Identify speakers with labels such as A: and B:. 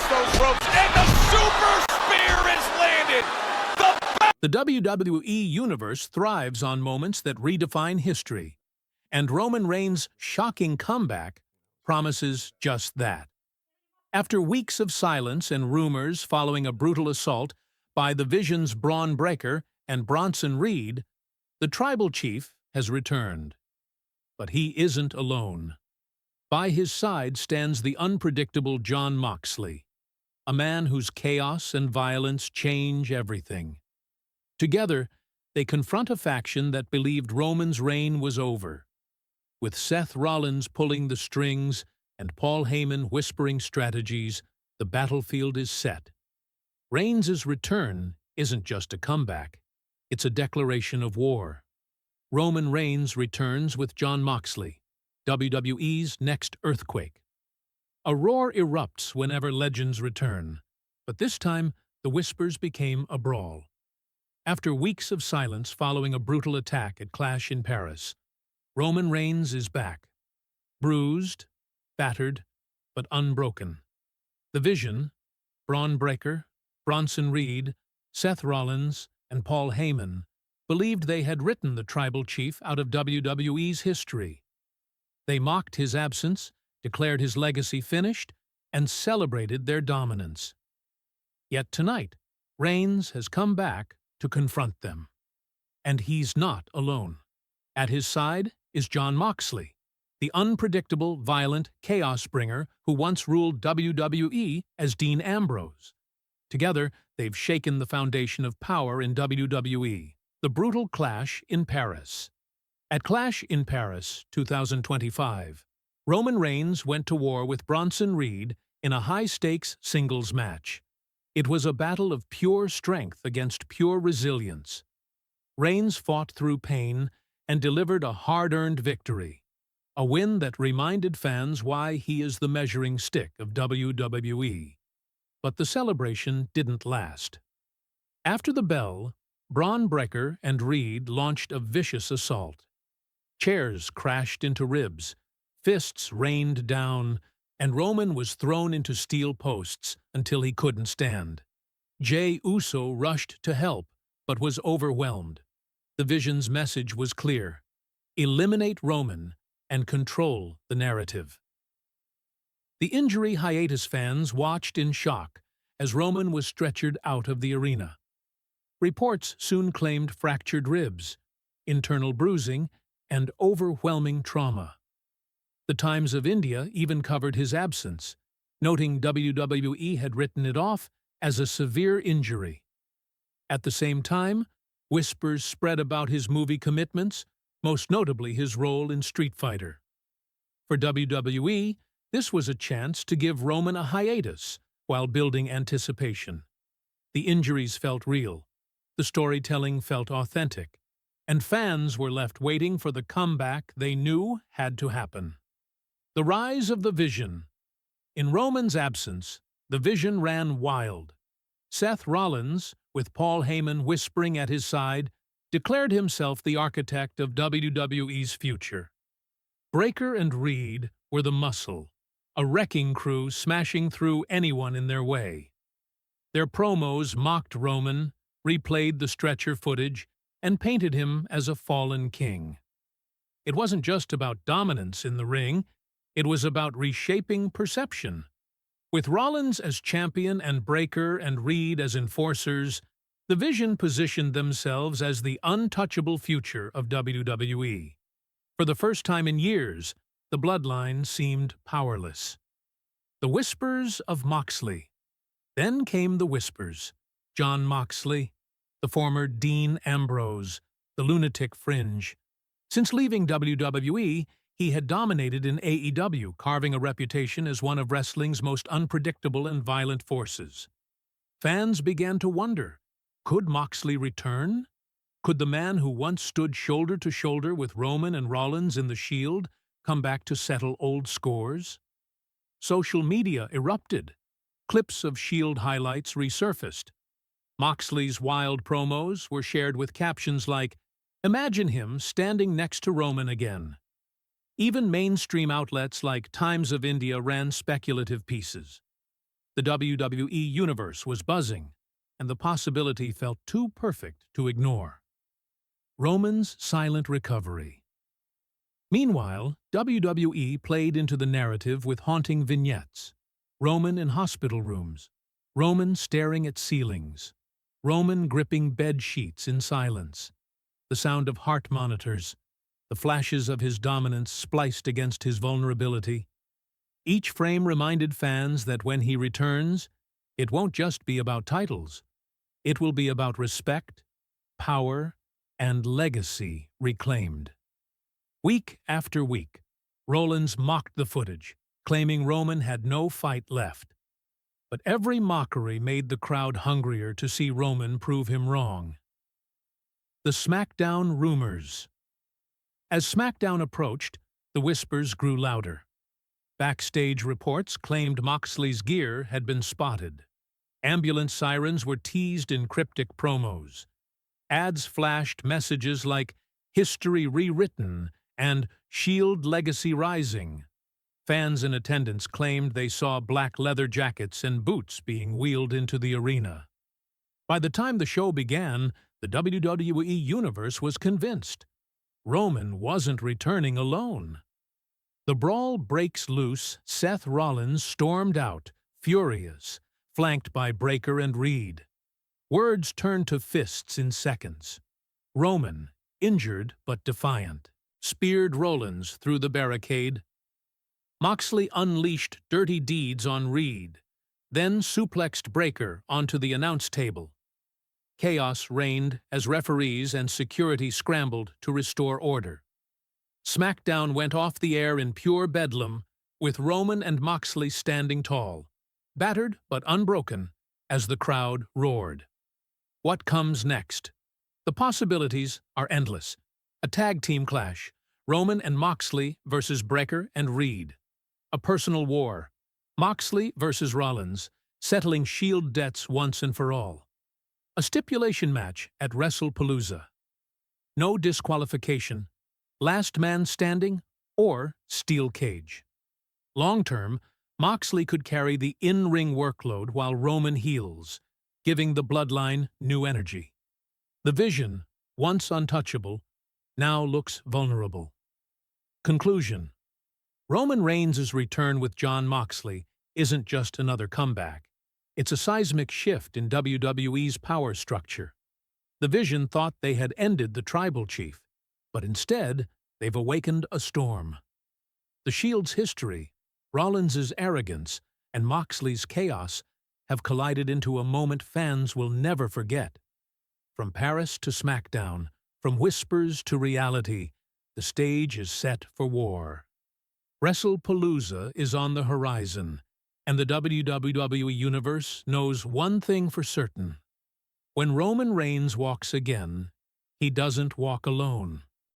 A: across those ropes, and the super spear is landed.
B: The WWE Universe thrives on moments that redefine history, and Roman Reigns' shocking comeback promises just that. After weeks of silence and rumors following a brutal assault by the Vision's Braun Breaker and Bronson Reed, the Tribal Chief has returned. But he isn't alone. By his side stands the unpredictable Jon Moxley, a man whose chaos and violence change everything. Together, they confront a faction that believed Roman's reign was over. With Seth Rollins pulling the strings and Paul Heyman whispering strategies, the battlefield is set. Reigns' return isn't just a comeback, it's a declaration of war. Roman Reigns returns with Jon Moxley, WWE's next earthquake. A roar erupts whenever legends return, but this time the whispers became a brawl. After weeks of silence following a brutal attack at Clash in Paris, Roman Reigns is back. Bruised, battered, but unbroken. The Vision, Braun Breaker, Bronson Reed, Seth Rollins, and Paul Heyman believed they had written the Tribal Chief out of WWE's history. They mocked his absence, declared his legacy finished, and celebrated their dominance. Yet tonight, Reigns has come back to confront them. And he's not alone. At his side is Jon Moxley, the unpredictable, violent chaos bringer who once ruled WWE as Dean Ambrose. Together, they've shaken the foundation of power in WWE, the brutal Clash in Paris. At Clash in Paris 2025, Roman Reigns went to war with Bronson Reed in a high-stakes singles match. It was a battle of pure strength against pure resilience. Reigns fought through pain and delivered a hard-earned victory, a win that reminded fans why he is the measuring stick of WWE. But the celebration didn't last. After the bell, Braun Breaker and Reed launched a vicious assault. Chairs crashed into ribs, fists rained down, and Roman was thrown into steel posts until he couldn't stand. Jey Uso rushed to help, but was overwhelmed. The Vision's message was clear: eliminate Roman and control the narrative. The injury hiatus fans watched in shock as Roman was stretchered out of the arena. Reports soon claimed fractured ribs, internal bruising, and overwhelming trauma. The Times of India even covered his absence, noting WWE had written it off as a severe injury. At the same time, whispers spread about his movie commitments, most notably his role in Street Fighter. For WWE, this was a chance to give Roman a hiatus while building anticipation. The injuries felt real, the storytelling felt authentic, and fans were left waiting for the comeback they knew had to happen. The rise of the Vision. In Roman's absence, the Vision ran wild. Seth Rollins, with Paul Heyman whispering at his side, declared himself the architect of WWE's future. Breaker and Reed were the muscle, a wrecking crew smashing through anyone in their way. Their promos mocked Roman, replayed the stretcher footage, and painted him as a fallen king. It wasn't just about dominance in the ring, it was about reshaping perception. With Rollins as champion and Breaker and Reed as enforcers, the Vision positioned themselves as the untouchable future of WWE. For the first time in years, the bloodline seemed powerless. The whispers of Moxley. Then came the whispers. Jon Moxley, the former Dean Ambrose, the lunatic fringe. Since leaving WWE, he had dominated in AEW, carving a reputation as one of wrestling's most unpredictable and violent forces. Fans began to wonder, could Moxley return? Could the man who once stood shoulder to shoulder with Roman and Rollins in the Shield come back to settle old scores? Social media erupted. Clips of Shield highlights resurfaced. Moxley's wild promos were shared with captions like, "Imagine him standing next to Roman again." Even mainstream outlets like Times of India ran speculative pieces. The WWE Universe was buzzing, and the possibility felt too perfect to ignore. Roman's silent recovery. Meanwhile, WWE played into the narrative with haunting vignettes. Roman in hospital rooms, Roman staring at ceilings, Roman gripping bed sheets in silence, the sound of heart monitors, the flashes of his dominance spliced against his vulnerability. Each frame reminded fans that when he returns, it won't just be about titles. It will be about respect, power, and legacy reclaimed. Week after week, Rollins mocked the footage, claiming Roman had no fight left. But every mockery made the crowd hungrier to see Roman prove him wrong. The SmackDown rumors. As SmackDown approached, the whispers grew louder. Backstage reports claimed Moxley's gear had been spotted. Ambulance sirens were teased in cryptic promos. Ads flashed messages like "History Rewritten" and "Shield Legacy Rising." Fans in attendance claimed they saw black leather jackets and boots being wheeled into the arena. By the time the show began, the WWE Universe was convinced. Roman wasn't returning alone. The brawl breaks loose. Seth Rollins stormed out, furious, flanked by Breakker and Reed. Words turned to fists in seconds. Roman, injured but defiant, speared Rollins through the barricade. Moxley unleashed dirty deeds on Reed, then suplexed Breakker onto the announce table. Chaos reigned as referees and security scrambled to restore order. SmackDown went off the air in pure bedlam, with Roman and Moxley standing tall, battered but unbroken, as the crowd roared. What comes next? The possibilities are endless. A tag team clash, Roman and Moxley versus Breakker and Reed. A personal war, Moxley versus Rollins, settling Shield debts once and for all. A stipulation match at WrestlePalooza. No disqualification, last man standing, or steel cage. Long-term, Moxley could carry the in-ring workload while Roman heals, giving the bloodline new energy. The Vision, once untouchable, now looks vulnerable. Conclusion. Roman Reigns' return with Jon Moxley isn't just another comeback. It's a seismic shift in WWE's power structure. The Vision thought they had ended the tribal chief, but instead, they've awakened a storm. The Shield's history, Rollins' arrogance, and Moxley's chaos have collided into a moment fans will never forget. From Paris to SmackDown, from whispers to reality, the stage is set for war. WrestlePalooza is on the horizon, and the WWE Universe knows one thing for certain. When Roman Reigns walks again, he doesn't walk alone.